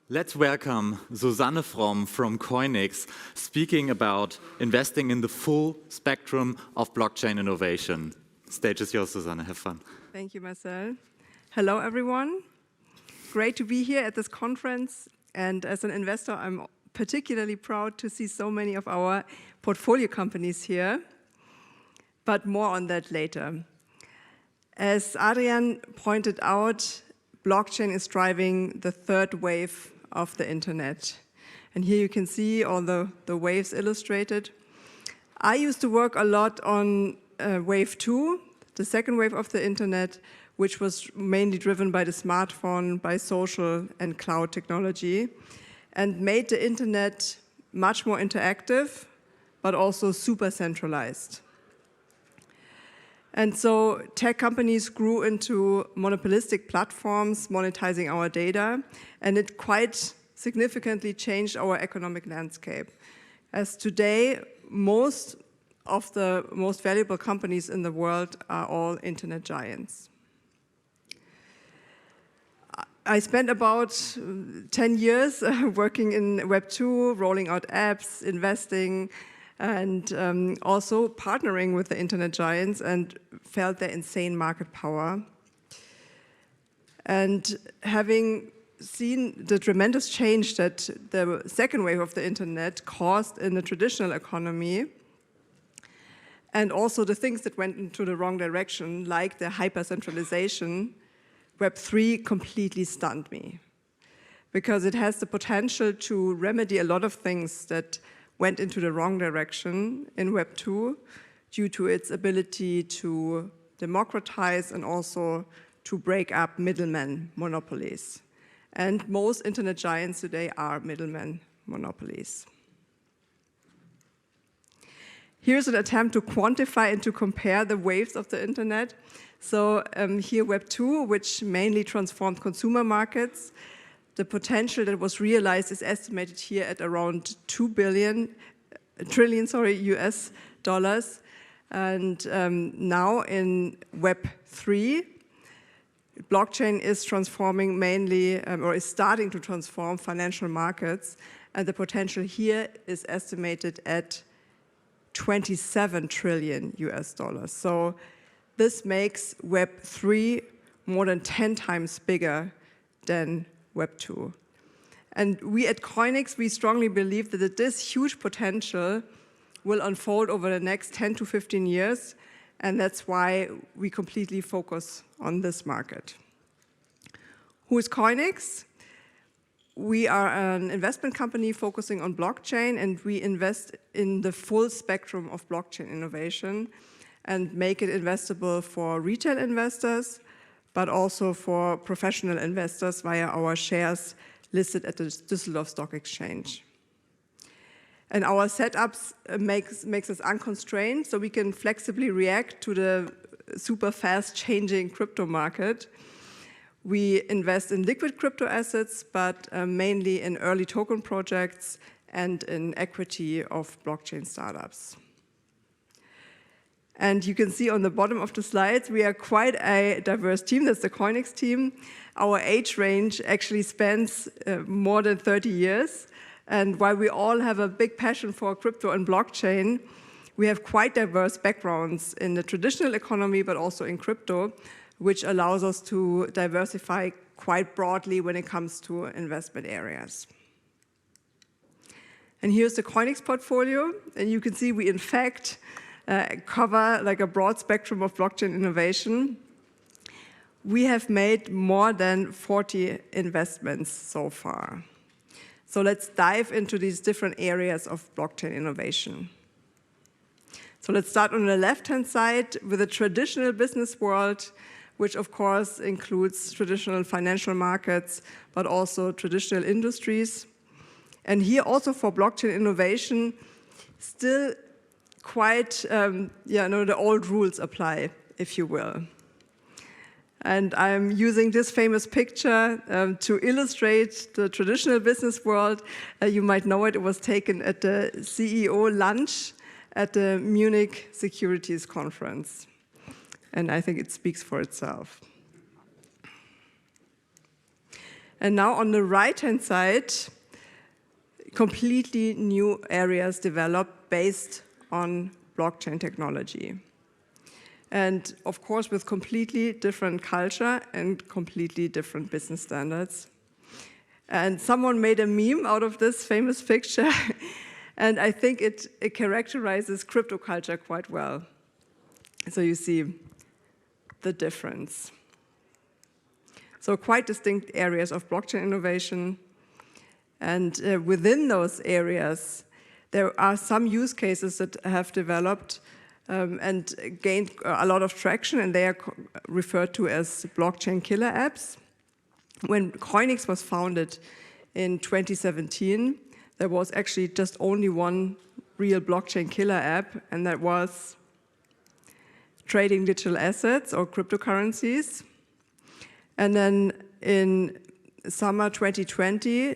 Let's welcome Susanne from coinIX, speaking about investing in the full spectrum of blockchain innovation. Stage is yours, Susanne. Have fun. Thank you, Marcel. Hello, everyone. Great to be here at this conference. And as an investor, I'm particularly proud to see so many of our portfolio companies here. But more on that later. As Adrian pointed out, blockchain is driving the third wave of the internet. And here you can see all the waves illustrated. I used to work a lot on wave 2, the second wave of the internet, which was mainly driven by the smartphone, by social and cloud technology, and made the internet much more interactive, but also super centralized. And so tech companies grew into monopolistic platforms monetizing our data, and it quite significantly changed our economic landscape. As today, most of the most valuable companies in the world are all internet giants. I spent about 10 years working in Web2, rolling out apps, investing, and also partnering with the internet giants, and felt their insane market power. And having seen the tremendous change that the second wave of the internet caused in the traditional economy, and also the things that went into the wrong direction, like the hyper-centralization, Web3 completely stunned me. Because it has the potential to remedy a lot of things that went into the wrong direction in Web2 due to its ability to democratize and also to break up middlemen monopolies. And most internet giants today are middlemen monopolies. Here's an attempt to quantify and to compare the waves of the internet. So here Web2, which mainly transformed consumer markets. The potential that was realized is estimated here at around 2 trillion US dollars. And now in Web3, blockchain is transforming mainly, or is starting to transform financial markets. And the potential here is estimated at 27 trillion US dollars. So this makes Web3 more than 10 times bigger than Web2. And we at coinIX, we strongly believe that this huge potential will unfold over the next 10 to 15 years, and that's why we completely focus on this market. Who is coinIX? We are an investment company focusing on blockchain, and we invest in the full spectrum of blockchain innovation and make it investable for retail investors, but also for professional investors via our shares listed at the Düsseldorf Stock Exchange. And our setups makes us unconstrained, so we can flexibly react to the super fast changing crypto market. We invest in liquid crypto assets, but mainly in early token projects and in equity of blockchain startups. And you can see on the bottom of the slides, we are quite a diverse team. That's the coinIX team. Our age range actually spans more than 30 years. And while we all have a big passion for crypto and blockchain, we have quite diverse backgrounds in the traditional economy, but also in crypto, which allows us to diversify quite broadly when it comes to investment areas. And here's the coinIX portfolio. And you can see we, in fact, cover like a broad spectrum of blockchain innovation. We have made more than 40 investments so far. So let's dive into these different areas of blockchain innovation. So let's start on the left-hand side with the traditional business world, which of course includes traditional financial markets, but also traditional industries. And here also for blockchain innovation, still quite, the old rules apply, if you will. And I'm using this famous picture to illustrate the traditional business world. You might know it was taken at the CEO lunch at the Munich Securities Conference. And I think it speaks for itself. And now on the right-hand side, completely new areas developed based on blockchain technology. And of course, with completely different culture and completely different business standards. And someone made a meme out of this famous picture, and I think it characterizes crypto culture quite well. So you see the difference. So quite distinct areas of blockchain innovation. And within those areas, there are some use cases that have developed and gained a lot of traction, and they are referred to as blockchain killer apps. When coinIX was founded in 2017, there was actually just only one real blockchain killer app, and that was trading digital assets or cryptocurrencies. And then in summer 2020,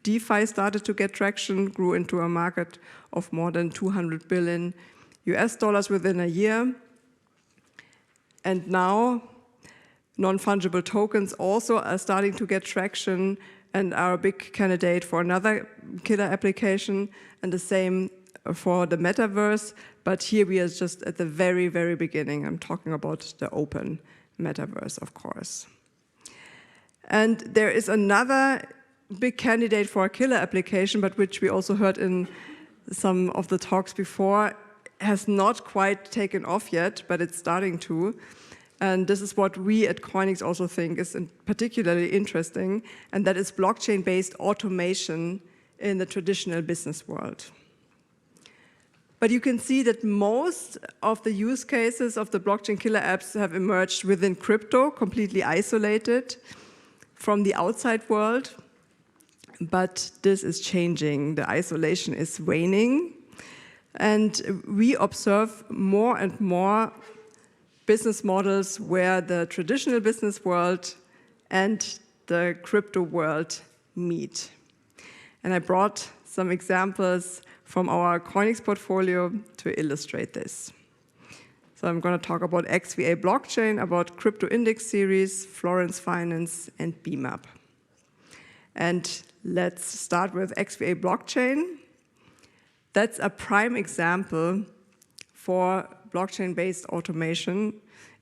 DeFi started to get traction, grew into a market of more than 200 billion US dollars within a year. And now, non-fungible tokens also are starting to get traction and are a big candidate for another killer application, and the same for the metaverse. But here we are just at the very, very beginning. I'm talking about the open metaverse, of course. And there is another big candidate for a killer application, but which we also heard in some of the talks before, has not quite taken off yet, but it's starting to. And this is what we at coinIX also think is particularly interesting, and that is blockchain-based automation in the traditional business world. But you can see that most of the use cases of the blockchain killer apps have emerged within crypto, completely isolated from the outside world. But this is changing. The isolation is waning. And we observe more and more business models where the traditional business world and the crypto world meet. And I brought some examples from our coinIX portfolio to illustrate this. So I'm going to talk about XVA Blockchain, about coinIX series, Florence Finance, and BeemUP. And let's start with XVA Blockchain. That's a prime example for blockchain-based automation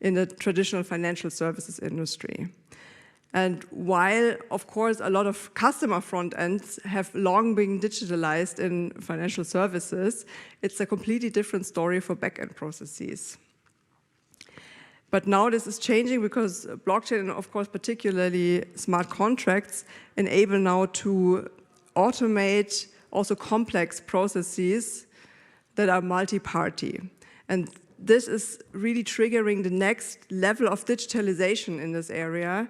in the traditional financial services industry. And while, of course, a lot of customer front ends have long been digitalized in financial services, it's a completely different story for back-end processes. But now this is changing because blockchain, and of course, particularly smart contracts, enable now to automate also complex processes that are multi-party. And this is really triggering the next level of digitalization in this area,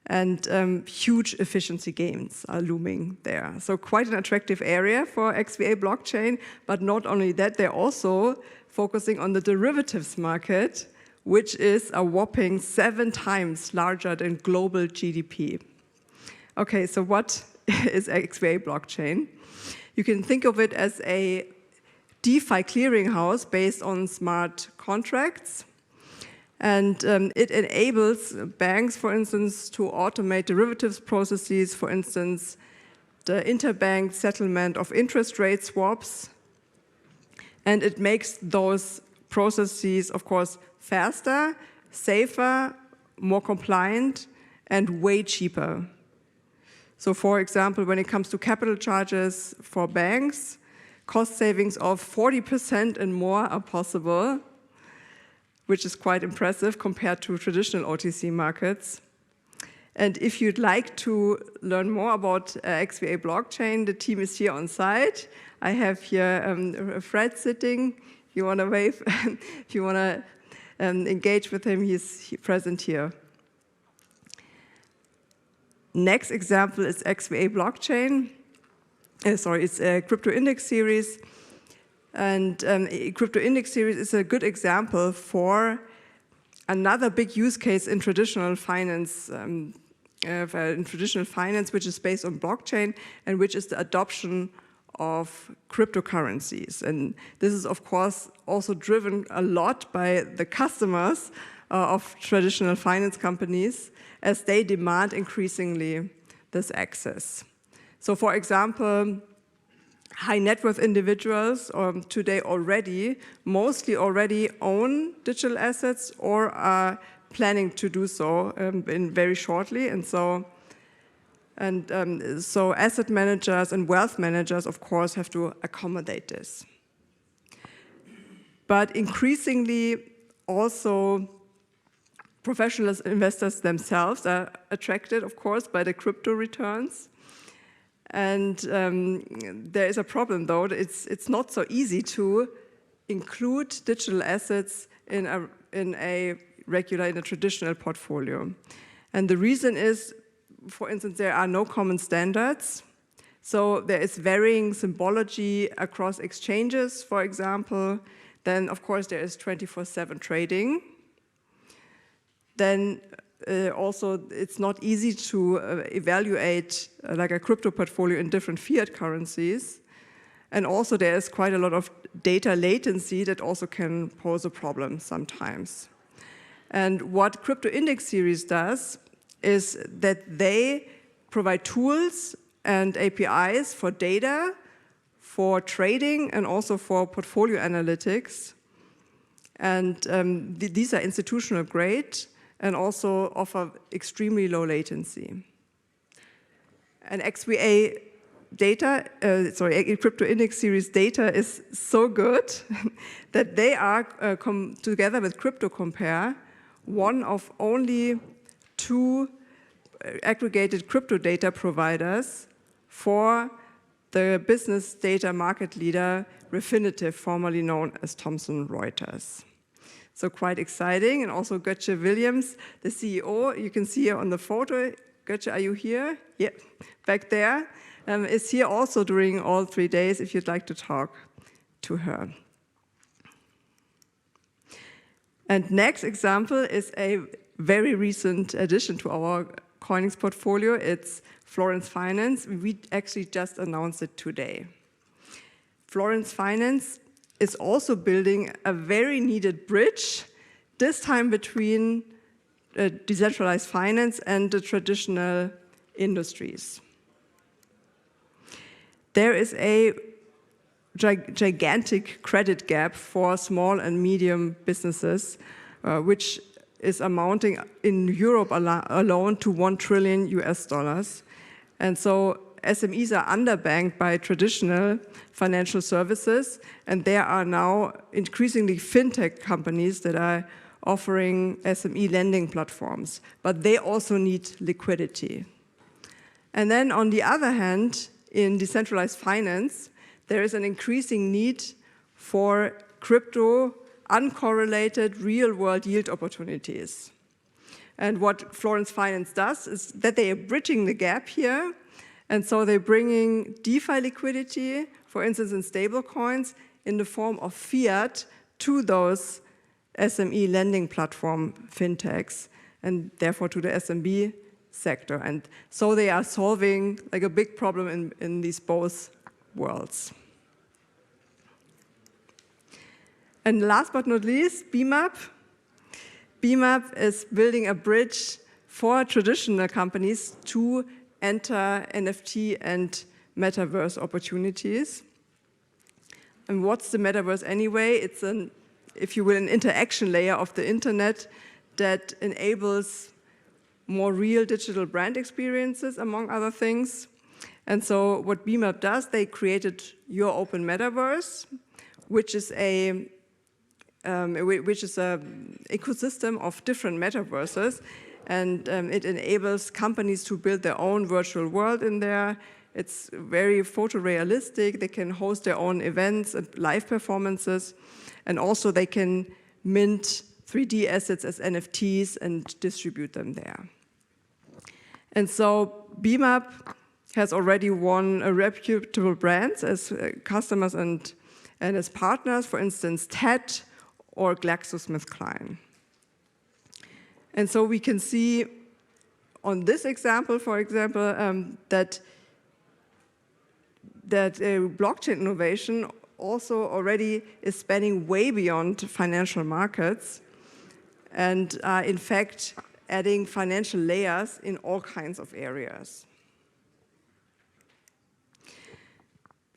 and huge efficiency gains are looming there. So quite an attractive area for XVA Blockchain, but not only that, they're also focusing on the derivatives market, which is a whopping 7 times larger than global GDP. Okay, so what is XVA Blockchain? You can think of it as a DeFi clearinghouse based on smart contracts. And it enables banks, for instance, to automate derivatives processes, for instance, the interbank settlement of interest rate swaps. And it makes those processes, of course, faster, safer, more compliant, and way cheaper. So, for example, when it comes to capital charges for banks, cost savings of 40% and more are possible, which is quite impressive compared to traditional OTC markets. And if you'd like to learn more about XVA Blockchain, the team is here on site. I have here Fred sitting. If you want to wave, if you want to engage with him, he's present here. Next example is XVA Blockchain. It's a coinIX series. And coinIX series is a good example for another big use case in traditional finance, which is based on blockchain, and which is the adoption of cryptocurrencies. And this is, of course, also driven a lot by the customers of traditional finance companies, as they demand increasingly this access. So for example, high net worth individuals today mostly already own digital assets or are planning to do so in very shortly. And so asset managers and wealth managers, of course, have to accommodate this. But increasingly, also, professional investors themselves are attracted, of course, by the crypto returns. And there is a problem, though. It's not so easy to include digital assets in a traditional portfolio. And the reason is, for instance, there are no common standards. So there is varying symbology across exchanges, for example. Then, of course, there is 24/7 trading. Then also, it's not easy to evaluate like a crypto portfolio in different fiat currencies. And also, there is quite a lot of data latency that also can pose a problem sometimes. And what coinIX series does is that they provide tools and APIs for data, for trading, and also for portfolio analytics. And these are institutional grade and also offer extremely low latency. And XVA data, coinIX series data is so good that they are, together with CryptoCompare, one of only 2 aggregated crypto data providers for the business data market leader, Refinitiv, formerly known as Thomson Reuters. So quite exciting. And also Götze Williams, the CEO, you can see here on the photo. Götze, are you here? Yeah, back there. Is here also during all 3 days if you'd like to talk to her. And next example is a very recent addition to our coinIX portfolio. It's Florence Finance. We actually just announced it today. Florence Finance is also building a very needed bridge, this time between decentralized finance and the traditional industries. There is a gigantic credit gap for small and medium businesses, which is amounting in Europe alone to $1 trillion US. And so SMEs are underbanked by traditional financial services, and there are now increasingly fintech companies that are offering SME lending platforms, but they also need liquidity. And then on the other hand, in decentralized finance, there is an increasing need for crypto uncorrelated real-world yield opportunities. And what Florence Finance does is that they are bridging the gap here, and so they're bringing DeFi liquidity, for instance, in stable coins, in the form of fiat to those SME lending platform fintechs, and therefore to the SMB sector. And so they are solving like a big problem in these both worlds. And last but not least, BeemUP. BeemUP is building a bridge for traditional companies to enter NFT and metaverse opportunities. And what's the metaverse anyway? It's if you will, an interaction layer of the internet that enables more real digital brand experiences, among other things. And so what BeemUP does, they created Your Open Metaverse, which is a ecosystem of different metaverses, and it enables companies to build their own virtual world in there. It's very photorealistic. They can host their own events and live performances, and also they can mint 3D assets as NFTs and distribute them there. And so BeemUP has already won reputable brands as customers and as partners, for instance, TED or GlaxoSmithKline. And so we can see on this example, for example, that blockchain innovation also already is spanning way beyond financial markets and in fact adding financial layers in all kinds of areas.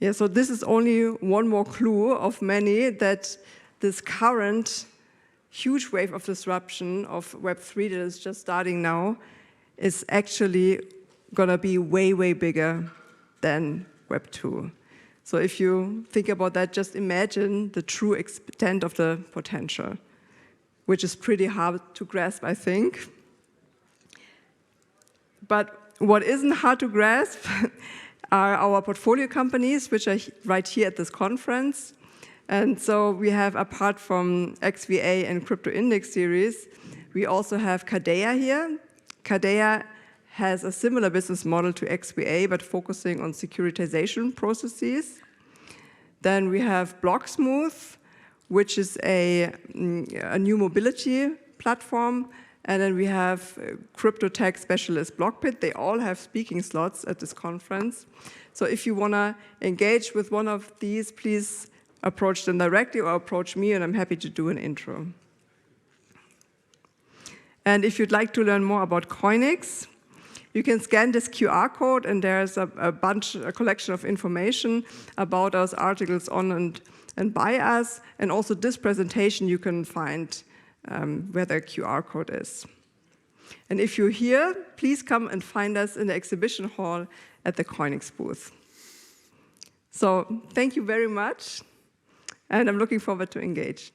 Yeah, so this is only one more clue of many that this current huge wave of disruption of Web3 that is just starting now is actually going to be way, way bigger than Web2. So if you think about that, just imagine the true extent of the potential, which is pretty hard to grasp, I think. But what isn't hard to grasp are our portfolio companies, which are right here at this conference. And so we have, apart from XVA and coinIX series, we also have Kadea here. Kadea has a similar business model to XVA, but focusing on securitization processes. Then we have Blocksmooth, which is a new mobility platform. And then we have crypto tech specialist Blockpit. They all have speaking slots at this conference. So if you want to engage with one of these, please approach them directly or approach me, and I'm happy to do an intro. And if you'd like to learn more about coinIX, you can scan this QR code, and there's a collection of information about us, articles on and by us, and also this presentation you can find where the QR code is. And if you're here, please come and find us in the exhibition hall at the coinIX booth. So thank you very much, and I'm looking forward to engage.